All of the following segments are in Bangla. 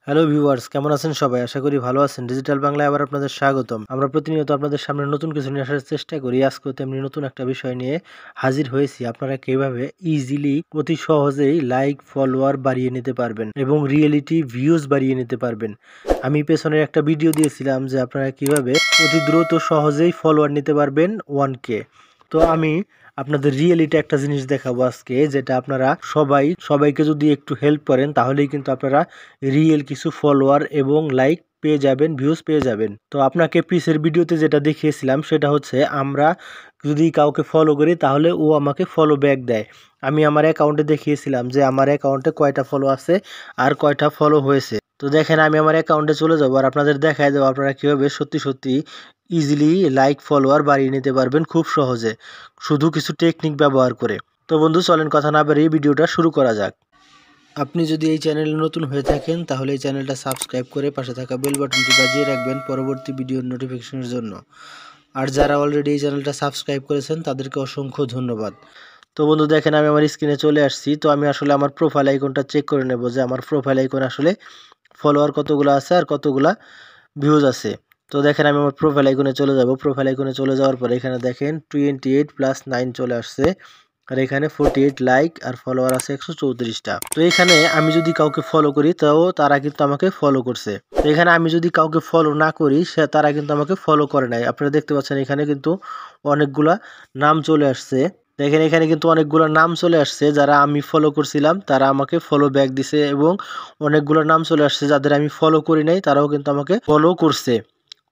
হ্যালো ভিউয়ার্স, কেমন আছেন সবাই? আশা করি ভালো আছেন। ডিজিটাল বাংলায় আবার আপনাদের স্বাগতম। আমরা প্রতিনিয়ত আপনাদের সামনে নতুন কিছু নিয়ে আসার চেষ্টা করি। আজকেও তেমনি নতুন একটা বিষয় নিয়ে হাজির হয়েছি। আপনারা কিভাবে ইজিলি অতি সহজেই লাইক, ফলোয়ার বাড়িয়ে নিতে পারবেন এবং রিয়েলিটি ভিউজ বাড়িয়ে নিতে পারবেন। আমি পেছনের একটা ভিডিও দিয়েছিলাম যে আপনারা কিভাবে অতি দ্রুত সহজেই ফলোয়ার নিতে পারবেন 1K। তো আমি আপনাদের রিয়েলিটি একটা জিনিস দেখাবো আজকে, যেটা আপনারা সবাইকে যদি একটু হেল্প করেন তাহলেই কিন্তু আপনারা রিয়েল কিছু ফলোয়ার এবং লাইক পেয়ে যাবেন, ভিউজ পেয়ে যাবেন। তো আপনাকে পিসের ভিডিওতে যেটা দেখিয়েছিলাম সেটা হচ্ছে, আমরা যদি কাউকে ফলো করি তাহলে ও আমাকে ফলো ব্যাক দেয়। আমি আমার অ্যাকাউন্টে দেখিয়েছিলাম যে আমার অ্যাকাউন্টে কয়টা ফলো আছে আর কয়টা ফলো হয়েছে। তো দেখেন, আমি আমার অ্যাকাউন্টে চলে যাবো আর আপনাদের দেখায় দেবো আপনারা কীভাবে সত্যি ইজিলি লাইক ফলোয়ার বাড়িয়ে নিতে পারবেন খুব সহজে, শুধু কিছু টেকনিক ব্যবহার করে। তো বন্ধু, চলেন কথা না বাড়িয়ে ভিডিওটা শুরু করা যাক। আপনি যদি এই চ্যানেলে নতুন হয়ে থাকেন তাহলে এই চ্যানেলটা সাবস্ক্রাইব করে পাশে থাকা বেল বাটনটি বাজিয়ে রাখবেন পরবর্তী ভিডিওর নোটিফিকেশনের জন্য। আর যারা অলরেডি এই চ্যানেলটা সাবস্ক্রাইব করেছেন তাদেরকে অসংখ্য ধন্যবাদ। তো বন্ধু দেখেন, আমি আমার স্ক্রিনে চলে আসছি। তো আমি আসলে আমার প্রোফাইল আইকনটা চেক করে নেব যে আমার প্রোফাইল আইকন আসলে ফলোয়ার কতগুলো আছে আর কতগুলা ভিউজ আছে। তো দেখেন, আমি আমার প্রোফাইল আইকনে চলে যাব। প্রোফাইল আইকনে চলে যাওয়ার পরে এখানে দেখেন 28+9 চলে আসছে, আর এখানে 48 লাইক আর ফলোয়ার আছে 134টা। তো এখানে আমি যদি কাউকে ফলো করি তাও তারা কিন্তু আমাকে ফলো করছে। তো এখানে আমি যদি কাউকে ফলো না করি তারা কিন্তু আমাকে ফলো করে নাই। আপনারা দেখতে পাচ্ছেন এখানে কিন্তু অনেকগুলা নাম চলে আসছে। দেখেন, এখানে কিন্তু অনেকগুলো নাম চলে আসছে, যারা আমি ফলো করছিলাম তারা আমাকে ফলো ব্যাক দিছে, এবং অনেকগুলো নাম চলে আসছে যাদের আমি ফলো করি নাই তারাও কিন্তু আমাকে ফলো করছে।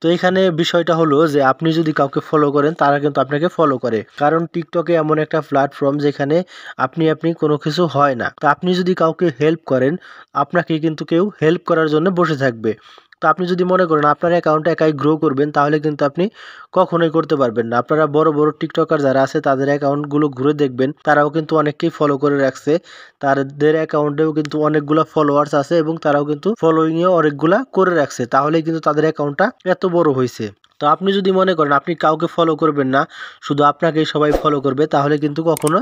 তো এখানে বিষয়টা হলো যে আপনি যদি কাউকে ফলো করেন তারা কিন্তু আপনাকে ফলো করে, কারণ টিকটকে এমন একটা প্ল্যাটফর্ম যেখানে আপনি কোনো কিছু হয় না। তো আপনি যদি কাউকে হেল্প করেন, আপনাকে কিন্তু কেউ হেল্প করার জন্য বসে থাকবে। তো আপনি যদি মনে করেন আপনার অ্যাকাউন্টে একাই গ্রো করবেন তাহলে কিন্তু আপনি কখনোই করতে পারবেন না। আপনারা বড় বড় টিকটকার যারা আছে তাদের অ্যাকাউন্টগুলো ঘুরে দেখবেন, তারাও কিন্তু অনেককেই ফলো করে রাখছে। তাদের অ্যাকাউন্টেও কিন্তু অনেকগুলা ফলোয়ার্স আছে এবং তারাও কিন্তু ফলোইংয়েও অনেকগুলা করে রাখছে, তাহলেই কিন্তু তাদের অ্যাকাউন্টটা এত বড় হয়েছে। তো আপনি যদি মনে করেন আপনি কাউকে ফলো করবেন না, শুধু আপনাকেই সবাই ফলো করবে, তাহলে কিন্তু কখনো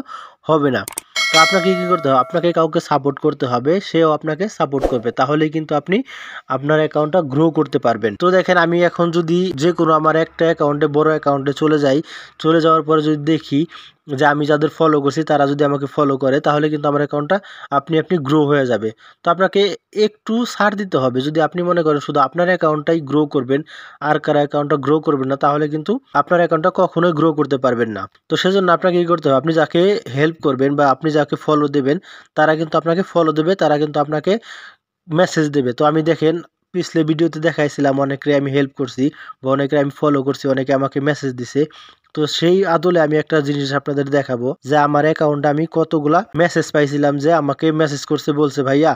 হবে না। তো আপনাকে কি করতে হবে? আপনাকে কাউকে সাপোর্ট করতে হবে, সেও আপনাকে সাপোর্ট করবে, তাহলেই কিন্তু আপনি আপনার অ্যাকাউন্টটা গ্রো করতে পারবেন। তো দেখেন, আমি এখন যদি যে কোনো আমার একটা অ্যাকাউন্টে, বড় অ্যাকাউন্টে চলে যাই, চলে যাওয়ার পরে যদি দেখি যে আমি যাদের ফলো করছি তারা যদি আমাকে ফলো করে, তাহলে কিন্তু আমার অ্যাকাউন্টটা আপনি গ্রো হয়ে যাবে। তো আপনাকে একটু ছাড় দিতে হবে। যদি আপনি মনে করেন শুধু আপনার অ্যাকাউন্টটাই গ্রো করবেন আর কারো অ্যাকাউন্টটা গ্রো করবেন না, তাহলে কিন্তু আপনার অ্যাকাউন্টটা কখনোই গ্রো করতে পারবেন না। তো সেজন্য আপনাকে কি করতে হবে? আপনি যাকে হেল্প করবেন বা আপনি যাকে ফলো দেবেন তারা কিন্তু আপনাকে ফলো দেবে, তারা কিন্তু আপনাকে মেসেজ দেবে। তো আমি দেখেন পিছলে ভিডিওতে দেখাইছিলাম অনেকরে আমি হেল্প করছি বা অনেকরে আমি ফলো করছি, অনেকে আমাকে মেসেজ দিছে। তো সেই আদলে আমি একটা জিনিস আপনাদের দেখাবো যে আমার অ্যাকাউন্টে আমি কতগুলা মেসেজ পাইছিলাম, যে আমাকে মেসেজ করছে, বলছে ভাইয়া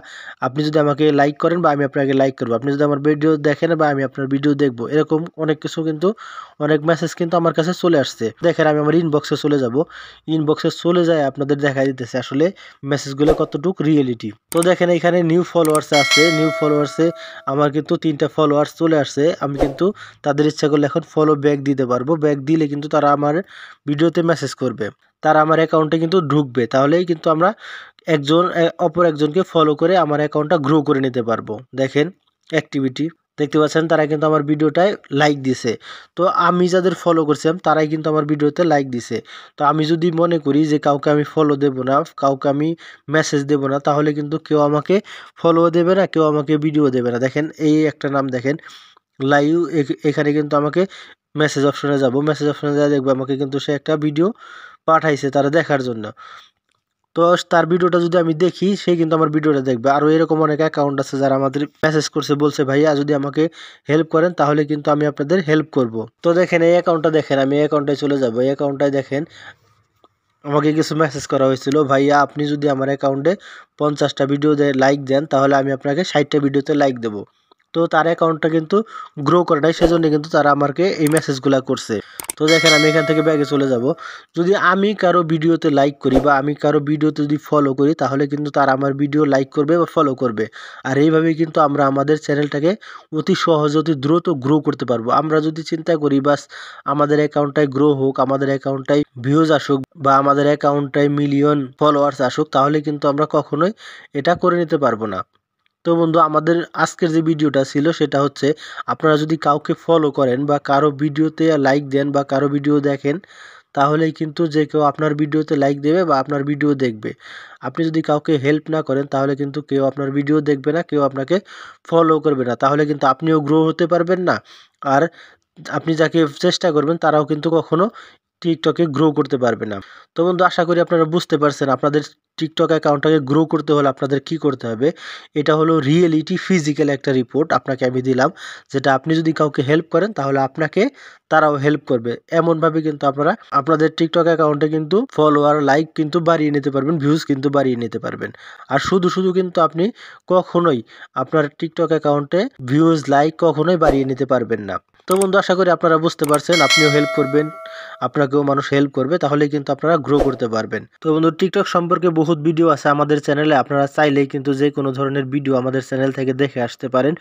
আপনি যদি আমাকে লাইক করেন বা আমি আপনাকে লাইক করবো, আপনি যদি আমার ভিডিও দেখেন বা আমি আপনার ভিডিও দেখবো, এরকম অনেক কিছু কিন্তু অনেক মেসেজ কিন্তু আমার কাছে চলে আসছে। দেখেন, আমি আমার ইনবক্সে চলে যাব। ইনবক্সে চলে যায় আপনাদের দেখাই দিতেছে আসলে মেসেজগুলো কতটুকু রিয়েলিটি। তো দেখেন, এখানে নিউ ফলোয়ার্স আছে। নিউ ফলোয়ার্সে আমার কিন্তু 3টা ফলোয়ার্স চলে আসছে। আমি কিন্তু তাদের ইচ্ছা করলে এখন ফলো ব্যাক দিতে পারবো। ব্যাক দিলে কিন্তু তারা আমার ভিডিওতে মেসেজ করবে, তারা আমার অ্যাকাউন্টে কিন্তু ঢুকবে, তাহলেই কিন্তু আমরা অপর একজনকে ফলো করে আমার অ্যাকাউন্টটা গ্রো করে নিতে পারবো। দেখেন অ্যাক্টিভিটি দেখতে পাচ্ছেন, তারা কিন্তু আমার ভিডিওটায় লাইক দিছে। তো আমি যাদের ফলো করছিলাম তারাই কিন্তু আমার ভিডিওতে লাইক দিছে। তো আমি যদি মনে করি যে কাউকে আমি ফলো দেব না, কাউকে আমি মেসেজ দেব না, তাহলে কিন্তু কেউ আমাকে ফলো দেবে না, কেউ আমাকে ভিডিও দেবে না। দেখেন, এই একটা নাম দেখেন লাইভ, এখানে কিন্তু আমাকে মেসেজ অপশনে যাব। মেসেজ অপশনে যা দেখবো আমাকে কিন্তু সে একটা ভিডিও পাঠাইছে তারা দেখার জন্য। তো তার ভিডিওটা যদি আমি দেখি, সে কিন্তু আমার ভিডিওটা দেখবে। আরও এরকম অনেক অ্যাকাউন্ট আছে যারা আমাদের মেসেজ করছে, বলছে ভাইয়া যদি আমাকে হেল্প করেন তাহলে কিন্তু আমি আপনাদের হেল্প করব। তো দেখেন এই অ্যাকাউন্টটা দেখেন, আমি এই অ্যাকাউন্টে চলে যাব। এই অ্যাকাউন্টটায় দেখেন আমাকে কিছু মেসেজ করা হয়েছিল, ভাইয়া আপনি যদি আমার অ্যাকাউন্টে 50টা ভিডিওতে লাইক দেন তাহলে আমি আপনাকে 60টা ভিডিওতে লাইক দেবো। তো তার অ্যাকাউন্টটা কিন্তু গ্রো করে নাই, সেজন্য কিন্তু তারা আমাকে এই মেসেজগুলো করছে। তো দেখেন, আমি এখান থেকে ব্যাগে চলে যাব। যদি আমি কারো ভিডিওতে লাইক করি বা আমি কারো ভিডিওতে যদি ফলো করি, তাহলে কিন্তু তারা আমার ভিডিও লাইক করবে বা ফলো করবে। আর এইভাবেই কিন্তু আমরা আমাদের চ্যানেলটাকে অতি সহজে, অতি দ্রুত গ্রো করতে পারবো। আমরা যদি চিন্তা করি বাস আমাদের অ্যাকাউন্টটাই গ্রো হোক, আমাদের অ্যাকাউন্টটাই ভিউজ আসুক বা আমাদের অ্যাকাউন্টটাই মিলিয়ন ফলোয়ার্স আসুক, তাহলে কিন্তু আমরা কখনোই এটা করে নিতে পারবো না। তো তো বন্ধু আমাদের আজকের যে ভিডিওটা ছিল সেটা হচ্ছে আপনারা যদি কাউকে ফলো করেন বা কারো ভিডিওতে লাইক দেন বা কারো ভিডিও দেখেন তাহলেই কিন্তু যে কেউ আপনার ভিডিওতে লাইক দেবে বা আপনার ভিডিও দেখবে। আপনি যদি কাউকে হেল্প না করেন তাহলে কিন্তু কেউ আপনার ভিডিও দেখবে না, কেউ আপনাকে ফলো করবে না, তাহলে কিন্তু আপনিও গ্রো হতে পারবেন না। আর আপনি যাকে চেষ্টা করবেন তারাও কিন্তু কখনো টিকটকে গ্রো করতে পারবে না। তো বন্ধু আশা করি আপনারা বুঝতে পারছেন আপনাদের টিকটক অ্যাকাউন্টটাকে গ্রো করতে হলে আপনাদের কি করতে হবে। এটা হলো রিয়েলিটি ফিজিক্যাল একটা রিপোর্ট আপনাকে আমি দিলাম, যেটা আপনি যদি কাউকে হেল্প করেন তাহলে আপনাকে তারাও হেল্প করবে। এমনভাবে কিন্তু আপনারা আপনাদের টিকটক অ্যাকাউন্টে কিন্তু ফলোয়ার লাইক কিন্তু বাড়িয়ে নিতে পারবেন, ভিউজ কিন্তু বাড়িয়ে নিতে পারবেন। আর শুধু শুধু কিন্তু আপনি কখনোই আপনার টিকটক অ্যাকাউন্টে ভিউজ লাইক কখনোই বাড়িয়ে নিতে পারবেন না। তো বন্ধু আশা করি আপনারা বুঝতে পারছেন, আপনিও হেল্প করবেন, আপনাকেও মানুষ হেল্প করবে, তাহলে কিন্তু আপনারা গ্রো করতে পারবেন। তো বন্ধু টিকটক সম্পর্কে বহুত ভিডিও আছে আমাদের চ্যানেলে, আপনারা চাইলেই কিন্তু যে কোনো ধরনের ভিডিও আমাদের চ্যানেল থেকে দেখে আসতে পারেন।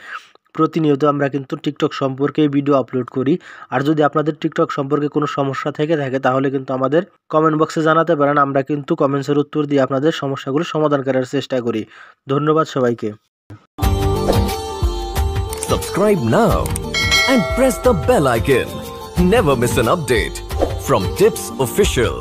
প্রতিনিয়ত আমরা কিন্তু টিকটক সম্পর্কে ভিডিও আপলোড করি। আর যদি আপনাদের টিকটক সম্পর্কে কোনো সমস্যা থেকে থাকে তাহলে কিন্তু আমাদের কমেন্ট বক্সে জানাতে পারেন, আমরা কিন্তু কমেন্টসের উত্তর দিয়ে আপনাদের সমস্যাগুলো সমাধান করার চেষ্টা করি। ধন্যবাদ সবাইকে। Subscribe now and press the bell icon. Never miss an update from Tips Official.